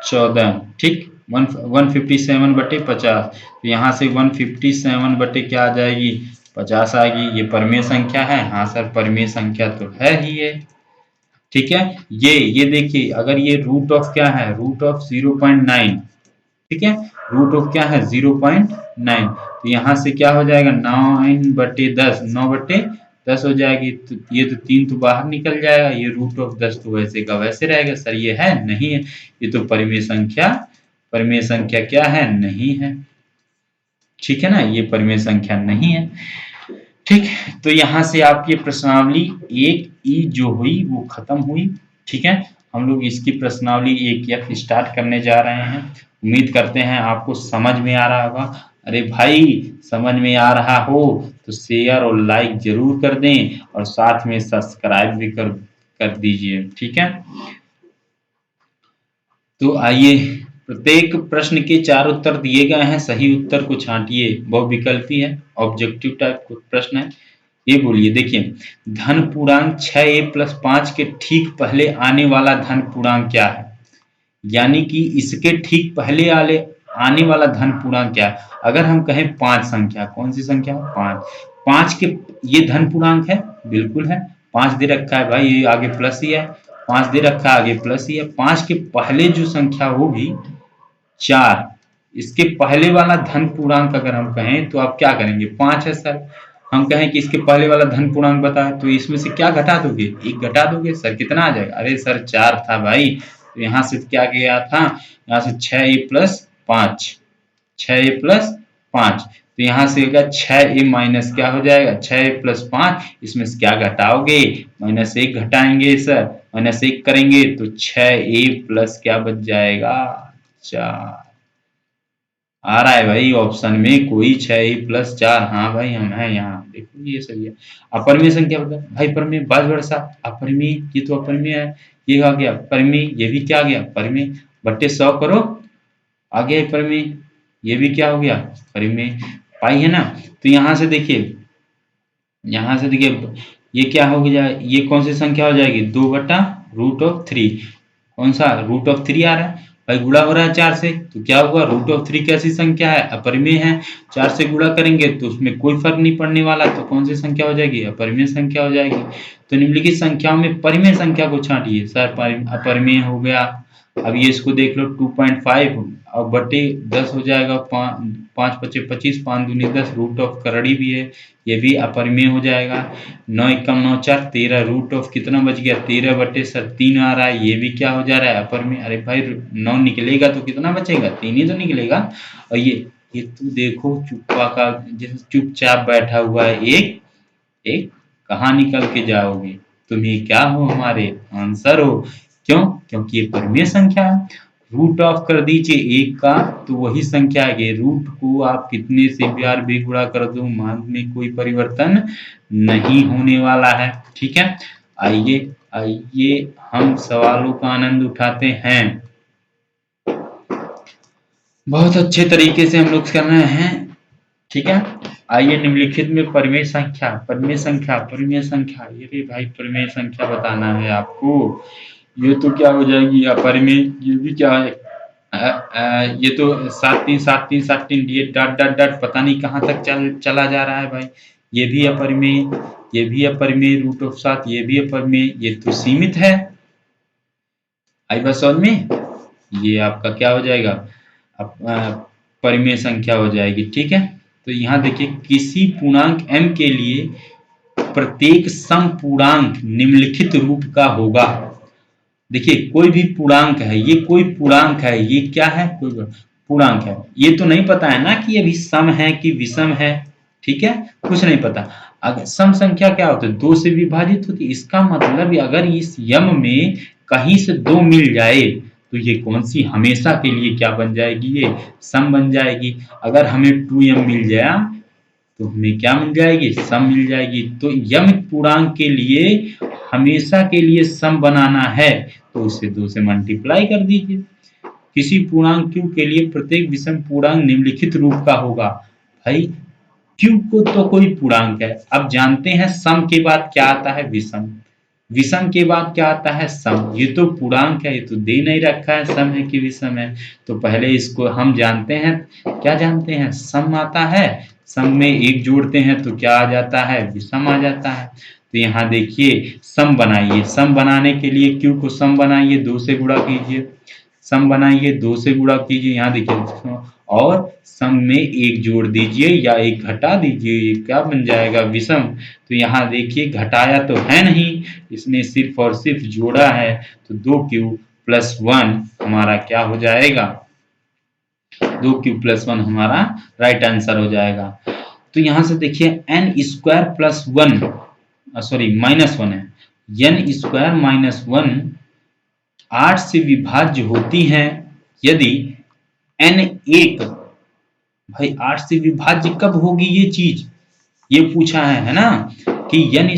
14। ठीक, 157/50। तो यहाँ से 157 बटे क्या आ जाएगी? 50 आएगी। ये परिमेय संख्या है। हाँ सर, परिमेय संख्या तो है ही है। ठीक है, ये देखिए, अगर ये रूट ऑफ क्या है? Root of 0.9। ठीक है, रूट ऑफ क्या है? 0.9। तो यहाँ से क्या हो जाएगा? 9/10, 9/10 हो जाएगी। तो ये तो 3 तो बाहर निकल जाएगा, ये रूट ऑफ 10 तो वैसे का वैसे रहेगा। सर ये है? नहीं है, ये तो परिमेय संख्या क्या है? नहीं है। ठीक है ना, ये परिमेय संख्या नहीं है। ठीक, तो यहाँ से आपकी प्रश्नावली 1E जो हुई वो खत्म हुई। ठीक है, हम लोग इसकी प्रश्नावली 1F स्टार्ट करने जा रहे हैं। उम्मीद करते हैं आपको समझ में आ रहा होगा। अरे भाई, समझ में आ रहा हो तो शेयर और लाइक जरूर कर दें और साथ में सब्सक्राइब भी कर दीजिए। ठीक है, तो आइए, प्रत्येक प्रश्न के 4 उत्तर दिए गए हैं, सही उत्तर को छांटिए। बहुविकल्पी है, ऑब्जेक्टिव टाइप प्रश्न है। ये बोलिए, देखिए, धन पूर्णांक 6a+5 के ठीक पहले आने वाला धन पूर्णांक क्या है? यानी कि इसके ठीक पहले आने वाला धन पूर्णांक क्या है? अगर हम कहें 5 संख्या, कौन सी संख्या? 5। 5 के ये धन पूर्णांक है, बिल्कुल है। 5 दे रखा है भाई, ये आगे प्लस ही है। 5 दे रखा है, आगे प्लस ही है। 5 के पहले जो संख्या होगी 4, इसके पहले वाला धन पूर्णांक अगर हम कहें तो आप क्या करेंगे? 5 है सर, हम कहें कि इसके पहले वाला धन पूर्णांक बताए, तो इसमें से क्या घटा दोगे? 1 घटा दोगे। सर कितना आ जाएगा? अरे सर 4 था भाई, तो यहाँ से क्या गया था? यहाँ से 6a प्लस 5, 6a प्लस 5, तो यहाँ से होगा 6a माइनस क्या हो जाएगा? 6a प्लस 5, इसमें से क्या घटाओगे? -1 घटाएंगे सर, -1 करेंगे तो 6a प्लस क्या बच जाएगा? 4। आ रहा है भाई ऑप्शन में कोई 6a प्लस 4? हाँ भाई हम हैं यहाँ, देखो ये सही है। अपरिमेय संख्या बता भाई, परिमेय बाज वर्षा, अपरिमेय, ये तो अपरिमेय है, ये आ गया परिमेय, ये भी क्या आ गया? परिमेय, बट्टे 100 करो, आ गया परिमेय, ये भी क्या हो गया? परिमेय। पाई है ना? तो यहाँ से देखिए, ये क्या हो गया? ये कौन सी संख्या हो जाएगी? 2/√3। कौन सा? √3 आ रहा है भाई, गुणा हो रहा है 4 से, तो क्या होगा? √3 कैसी संख्या है? अपरिमेय है। 4 से गुणा करेंगे तो उसमें कोई फर्क नहीं पड़ने वाला, तो कौन सी संख्या हो जाएगी? अपरिमेय संख्या हो जाएगी। तो निम्नलिखित संख्याओं में परिमेय संख्या को छांटिए। सर अपरिमेय हो गया। अब ये इसको देख लो, 2.5 और बटे 10 हो जाएगा, 5 पचे 25, 5 दूनी 10, रूट ऑफ करड़ी भी है, ये भी अपरिमेय हो जाएगा। 9 एकम 9 4 13, रूट ऑफ कितना बच गया? 13 बटे सर 3 आ रहा है, ये भी क्या हो जा रहा है? अपरिमेय। अरे भाई 9 निकलेगा तो कितना बचेगा? 3 ही तो निकलेगा। और ये तो देखो चुप्पा का, जैसे चुपचाप बैठा हुआ है, एक कहाँ निकल के जाओगे? तुम्हें क्या हो? हमारे आंसर हो। क्यों? क्योंकि ये परिमेय संख्या है। रूट ऑफ कर दीजिए 1 का, तो वही संख्या है। रूट को आप कितने से भी गुणा कर दो, मान में कोई परिवर्तन नहीं होने वाला है। ठीक है, आइए हम सवालों का आनंद उठाते हैं। बहुत अच्छे तरीके से हम लोग कर रहे हैं। ठीक है, आइए निम्नलिखित में परिमेय संख्या, ये भाई परिमेय संख्या बताना है आपको। ये तो क्या हो जाएगी? अपरिमेय। ये भी क्या है? ये तो 7 3 7 3 7 3 ये डॉट डॉट डॉट पता नहीं कहाँ तक चला जा रहा है भाई। ये भी अपरिमेय, ये भी अपरिमेय, रूट ऑफ 7 ये भी अपरिमेय, ये तो सीमित है। आई बात समझ में? ये आपका क्या हो जाएगा? परिमेय संख्या हो जाएगी। ठीक है, तो यहाँ देखिए, किसी पूर्णांक m के लिए प्रत्येक सम पूर्णांक निम्नलिखित रूप का होगा। देखिए कोई भी पूर्णांक है, ये कोई पूर्णांक है, ये क्या है? कोई पूर्णांक है। ये तो नहीं पता है ना कि अभी सम है कि विषम है। ठीक है, कुछ नहीं पता। अगर सम संख्या क्या होती है? 2 से विभाजित होती है। इसका मतलब अगर इस यम में कहीं से 2 मिल जाए तो ये कौन सी हमेशा के लिए क्या बन जाएगी? ये सम बन जाएगी। अगर हमें 2m मिल जाए तो हमें क्या मिल जाएगी? सम मिल जाएगी। तो यम पूर्णांक के लिए हमेशा के लिए सम बनाना है तो उसे 2 से मल्टीप्लाई कर दीजिए। किसी पूर्णांक q के लिए प्रत्येक विषम पूर्णांक निम्नलिखित रूप का होगा। भाई q को तो कोई पूर्णांक है। अब जानते हैं सम के बाद क्या आता है? विषम। विषम के बाद क्या आता है? सम। ये तो पूर्णांक है, ये तो दे नहीं रखा है सम है कि विषम है। तो पहले इसको हम जानते हैं, क्या जानते हैं? सम आता है। सम में 1 जोड़ते हैं तो क्या आ जाता है? विषम आ जाता है। तो यहाँ देखिए सम बनाइए। सम बनाने के लिए q को सम बनाइए, 2 से गुणा कीजिए। सम बनाइए, 2 से गुणा कीजिए। यहाँ देखिए, और सम में 1 जोड़ दीजिए या 1 घटा दीजिए, ये क्या बन जाएगा? विषम। तो यहाँ देखिए घटाया तो है नहीं, इसने सिर्फ और सिर्फ जोड़ा है। तो 2q प्लस 1 हमारा क्या हो जाएगा? 2q प्लस 1 हमारा राइट आंसर हो जाएगा। तो यहाँ से देखिए n² प्लस 1, सॉरी -1 है। n² - 1 8 से विभाज्य होती हैं यदि n1। भाई 8 से विभाज्य कब होगी ये चीज? ये पूछा है ना, कि n²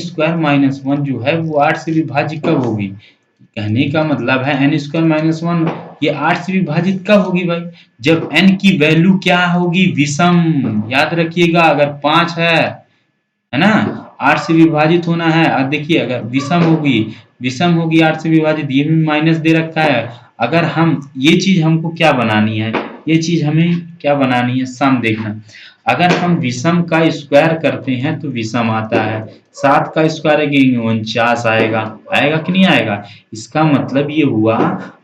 - 1 जो है वो 8 से विभाज्य कब होगी? कहने का मतलब है n² - 1 ये 8 से विभाजित कब होगी भाई? जब n की वैल्यू क्या होगी? विषम। याद रखिएगा, अगर 5 है ना, 8 से विभाजित होना है। और देखिए अगर विषम होगी 8 से विभाजित, ये भी माइनस दे रखा है। अगर हम ये चीज हमको क्या बनानी है? ये चीज हमें क्या बनानी है, सम देखना। अगर हम विषम का स्क्वायर करते हैं तो विषम आता है, 7 का स्क्वायर करेंगे 49 आएगा, आएगा कि नहीं आएगा। इसका मतलब ये हुआ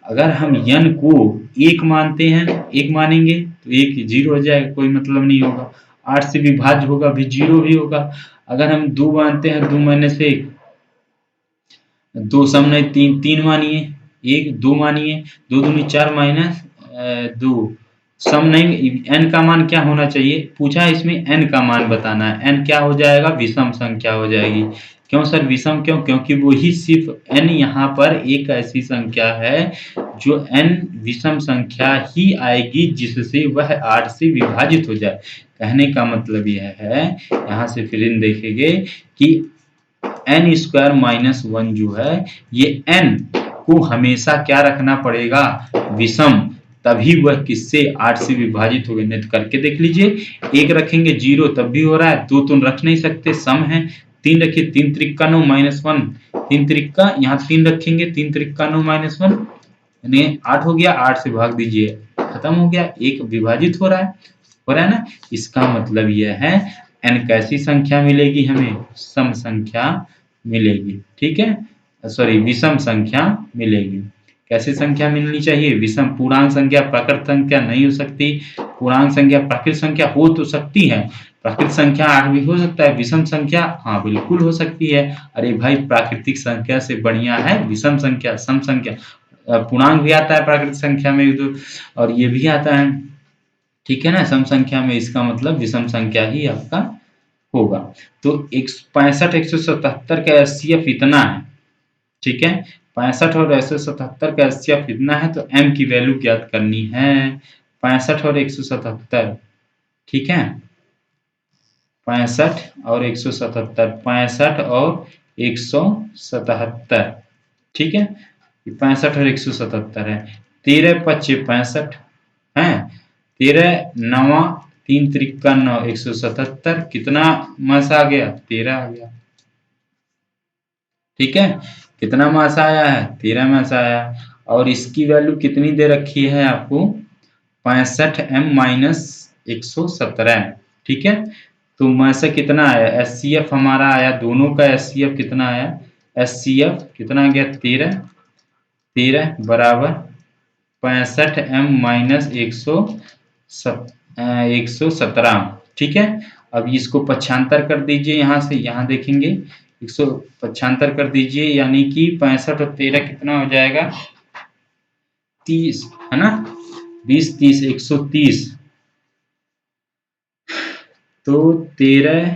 अगर हम n को 1 मानते हैं, 1 मानेंगे तो 1 0 हो जाएगा, कोई मतलब नहीं होगा। 8 से विभाज्य होगा भी 0 भी होगा। अगर हम 2 मानते हैं, 2 माइनस 1, 2 सम नहीं 3, 3 मानिए, 1 2 मानिए, 2 दूनी 4 माइनस 2, सम नहीं, n का मान क्या होना चाहिए पूछा है इसमें, n का मान बताना है। n क्या हो जाएगा, विषम संख्या हो जाएगी। क्यों सर विषम क्यों, क्योंकि वो ही सिर्फ n यहाँ पर एक ऐसी संख्या है जो n विषम संख्या ही आएगी जिससे वह 8 से विभाजित हो जाए। कहने का मतलब यह है, यहाँ से फिर इन देखेंगे कि n स्क्वायर माइनस 1 जो है ये n को हमेशा क्या रखना पड़ेगा, विषम, तभी वह किससे 8 से विभाजित हो गए। नहीं तो करके देख लीजिए, 1 रखेंगे 0 तब भी हो रहा है, 2 तो रख नहीं सकते, सम है। 3 रखिए, 3 त्रिक्का 9 माइनस 1, 3 त्रिक्का यहाँ 3 रखेंगे, 3 त्रिक्का 9 माइनस 1 यानी 8 हो गया, 8 से भाग दीजिए, खत्म हो गया, एक विभाजित हो रहा है, हो रहा है ना। इसका मतलब यह है n कैसी संख्या मिलेगी, हमें सम संख्या मिलेगी, ठीक है, सॉरी विषम संख्या मिलेगी। कैसी संख्या मिलनी चाहिए, विषम। पूर्णांक संख्या प्राकृत संख्या नहीं हो सकती, पूर्णांक संख्या प्राकृत संख्या हो तो सकती है, प्राकृत संख्या 8 भी हो सकता है, विषम संख्या हाँ बिल्कुल हो सकती है। अरे भाई प्राकृतिक संख्या से बढ़िया है विषम संख्या, सम संख्या। पूर्णांक भी आता है प्राकृतिक संख्या में तो, और ये भी आता है, ठीक है ना, सम संख्या में। इसका मतलब विषम संख्या ही आपका होगा। तो 65 177 का एचसीएफ इतना है, ठीक है, 65 और 177 का एचसीएफ इतना है, तो m की वैल्यू ज्ञात करनी है, 65 और 177, ठीक है, 65 और 177, 65 और 177, ठीक है, 65 और 177 है, 13 25 65 है, 13 9 3 त्रिक्का 9 177, कितना मास आ गया, 13 आ गया, ठीक है, कितना मास आया है, 13 मास आया। और इसकी वैल्यू कितनी दे रखी है आपको, 65 m माइनस 117, ठीक है। तो मासा कितना आया, एचसीएफ हमारा आया, दोनों का एचसीएफ कितना आया, एचसीएफ कितना आ गया, 13, 13 बराबर 65 m माइनस 117, ठीक है। अब इसको पक्षांतर कर दीजिए, यहाँ से यहाँ देखेंगे 100 पक्षांतर कर दीजिए, यानी कि 65 और 13 कितना हो जाएगा, 30 है ना, 20 30 130, तो 13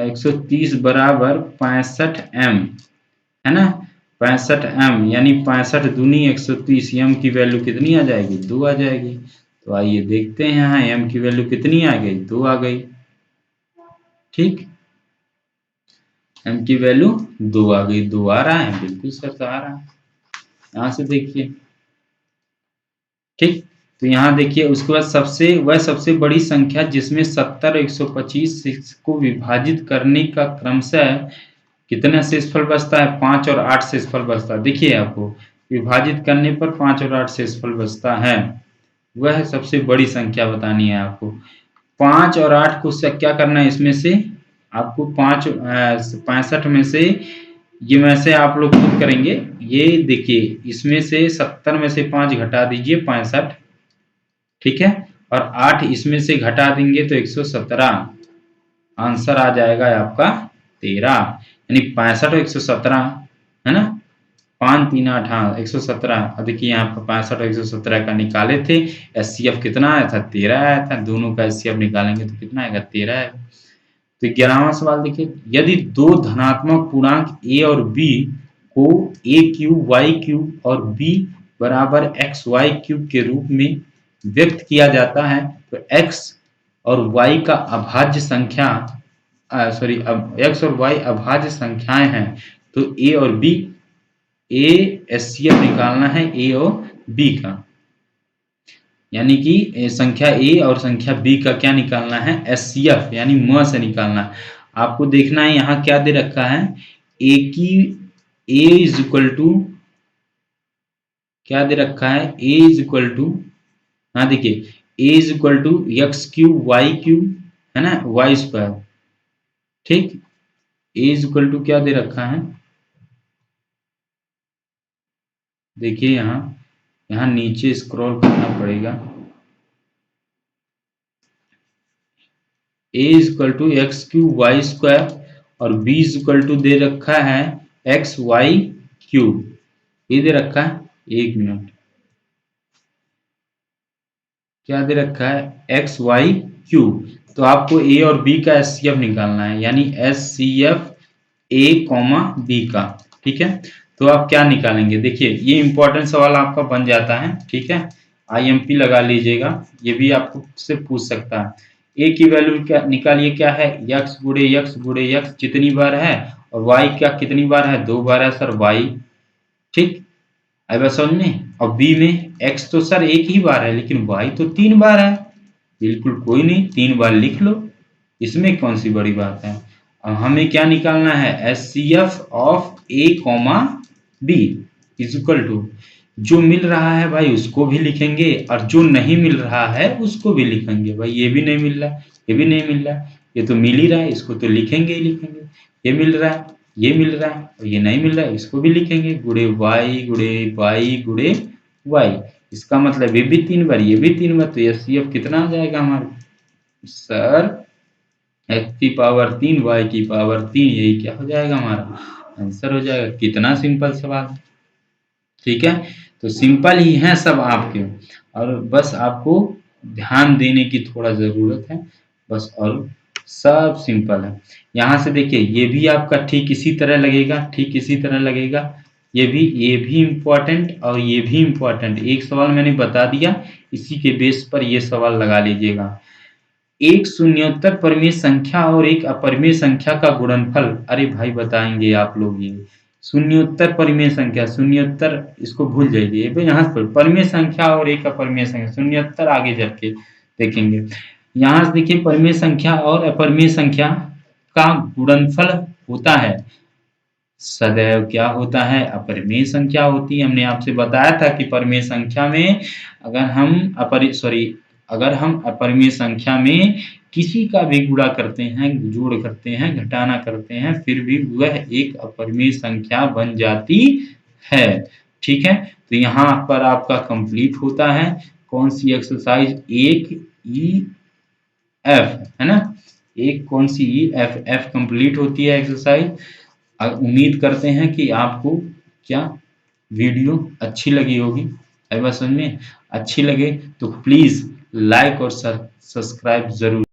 130 बराबर 65 m है ना, 65 m यानी 65 दूनी 130, m की वैल्यू कितनी आ जाएगी, 2 आ जाएगी। तो आइए देखते हैं यहाँ m की वैल्यू कितनी आ गई, 2 आ गई, ठीक, m की वैल्यू 2 आ गई, 2 आ रहा है, बिल्कुल सर आ रहा है, यहाँ से देखिए, ठीक। तो यहाँ देखिए उसके बाद सबसे बड़ी संख्या जिसमें 70 और 125 को विभाजित करने का क्रमशः कितना शेषफल बचता है, 5 और 8 शेषफल बचता है। देखिए आपको विभाजित करने पर 5 और 8 शेषफल बचता है, वह सबसे बड़ी संख्या बतानी है आपको। 5 और 8 को क्या करना है, इसमें से आपको 65 में से, ये में से आप लोग खुद करेंगे, ये देखिए इसमें से 70 में से 5 घटा दीजिए 65, ठीक है, और 8 इसमें से घटा देंगे तो 117, आंसर आ जाएगा आपका 13, यानी 65 और 117 है ना, 5 3 8 हाँ 117। देखिए यहाँ पर 65 और 117 का निकाले थे, एचसीएफ कितना आया था, 13 आया था, दोनों का एचसीएफ निकालेंगे तो कितना आएगा, 13 आएगा। तो 11वां सवाल देखिए, यदि दो धनात्मक पूर्णांक a और b को a क्यूब वाई क्यूब और b बराबर एक्स वाई क्यूब के रूप में व्यक्त किया जाता है, तो x और y का अभाज्य संख्या सॉरी x और y अभाज्य संख्याएं हैं, तो a और b, a एचसीएफ निकालना है a और b का, यानी कि संख्या a और संख्या b का क्या निकालना है, एचसीएफ यानी म से निकालना है। आपको देखना है यहाँ क्या दे रखा है, a की a इज इक्वल टू क्या दे रखा है, a इज इक्वल टू, हाँ देखिए A is equal to X cube Y cube, है ना, वाई स्क्वायर। ठीक, ए इज इक्वल टू क्या दे रखा है, देखिए यहाँ, यहाँ नीचे स्क्रॉल करना पड़ेगा। A is equal to X cube Y square और बी इज इक्वल टू दे रखा है एक्स वाई क्यूब, ये दे रखा है, एक मिनट, क्या दे रखा है, एक्स वाई क्यूब। तो आपको ए और बी का एस सी एफ निकालना है, यानी S C F A comma B का। ठीक है, तो आप क्या निकालेंगे, देखिए ये इंपॉर्टेंट सवाल आपका बन जाता है। ठीक है, आईएमपी लगा लीजिएगा, ये भी आपको से पूछ सकता है। ए की वैल्यू क्या निकालिए, क्या है, यक्स गुड़े यक्स जितनी बार है, और वाई क्या कितनी बार है, 2 बार है सर वाई। ठीक, आई बात समझ में। और बी में एक्स तो सर एक ही बार है, लेकिन वाई तो 3 बार है। बिल्कुल कोई नहीं, 3 बार लिख लो, इसमें कौन सी बड़ी बात है। अब हमें क्या निकालना है, S C F of A comma B is equal to, जो मिल रहा है भाई उसको भी लिखेंगे, और जो नहीं मिल रहा है उसको भी लिखेंगे। भाई ये भी नहीं मिल रहा है, ये भी नहीं मिल रहा है, ये तो मिल ही रहा है, इसको तो लिखेंगे ही लिखेंगे। ये मिल रहा है, ये मिल रहा है, और ये नहीं मिल रहा है, इसको भी लिखेंगे, गुड़े वाई गुड़े वाई। इसका मतलब ये भी 3 बार, ये भी 3 बार, तो एस सी एफ कितना आ जाएगा हमारा सर, एक्स की पावर 3 वाई की पावर 3, यही क्या हो जाएगा हमारा आंसर हो जाएगा। कितना सिंपल सवाल। ठीक है, तो सिंपल ही है सब आपके, और बस आपको ध्यान देने की थोड़ा जरूरत है बस, और सब सिंपल है। यहाँ से देखिए ये भी आपका ठीक इसी तरह लगेगा, ठीक इसी तरह लगेगा, ये भी इम्पोर्टेंट और ये भी इम्पोर्टेंट। एक सवाल मैंने बता दिया, इसी के बेस पर ये सवाल लगा लीजिएगा। एक शून्योत्तर परिमेय संख्या और एक अपरिमेय संख्या का गुणनफल, अरे भाई बताएंगे आप लोग ये शून्योत्तर परिमेय संख्या, शून्योत्तर इसको भूल जाइए, यहाँ पर परिमेय संख्या और एक अपरिमेय संख्या, शून्योत्तर आगे चल के देखेंगे। यहाँ से देखिए परिमेय संख्या और अपरिमेय संख्या का गुणनफल होता है सदैव क्या होता है, अपरिमेय संख्या होती है। हमने आपसे बताया था कि परिमेय संख्या में अगर हम अपरिमेय संख्या में किसी का भी गुणा करते हैं, जोड़ करते हैं, घटाना करते हैं, फिर भी वह एक अपरिमेय संख्या बन जाती है। ठीक है, तो यहाँ पर आपका कंप्लीट होता है कौन सी एक्सरसाइज, एक ई एफ, है ना, एक कौन सी ई एफ, एफ कंप्लीट होती है एक्सरसाइज। उम्मीद करते हैं कि आपको क्या वीडियो अच्छी लगी होगी। अगर समझ में अच्छी लगे तो प्लीज लाइक और सब्सक्राइब जरूर।